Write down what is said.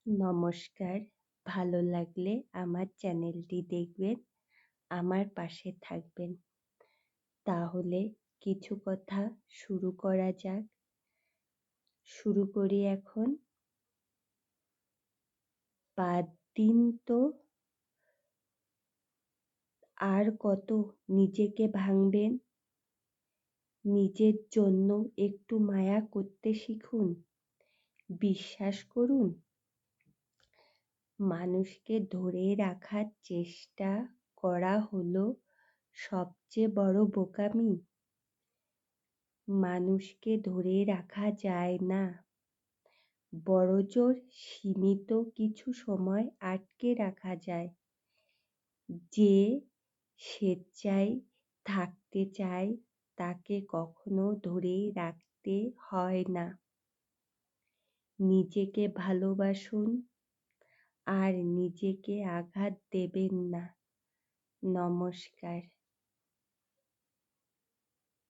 নমস্কার। ভালো লাগলে আমার চ্যানেলটি দেখবেন, আমার পাশে থাকবেন। তাহলে কিছু কথা শুরু করা যাক। শুরু করি এখন। 5 দিন তো আর কত নিজেকে ভাঙবেন? নিজের জন্য একটু মায়া করতে শিখুন। বিশ্বাস করুন, মানুষকে ধরে রাখার চেষ্টা করা হলো সবচেয়ে বড় বোকামি। মানুষকে ধরে রাখা যায় না, বড়জোর সীমিত কিছু সময় আটকে রাখা যায়। যে স্বেচ্ছায় থাকতে চায় তাকে কখনো ধরে রাখতে হয় না। নিজেকে ভালোবাসুন আর নিজেকে আঘাত দেবেন না। নমস্কার।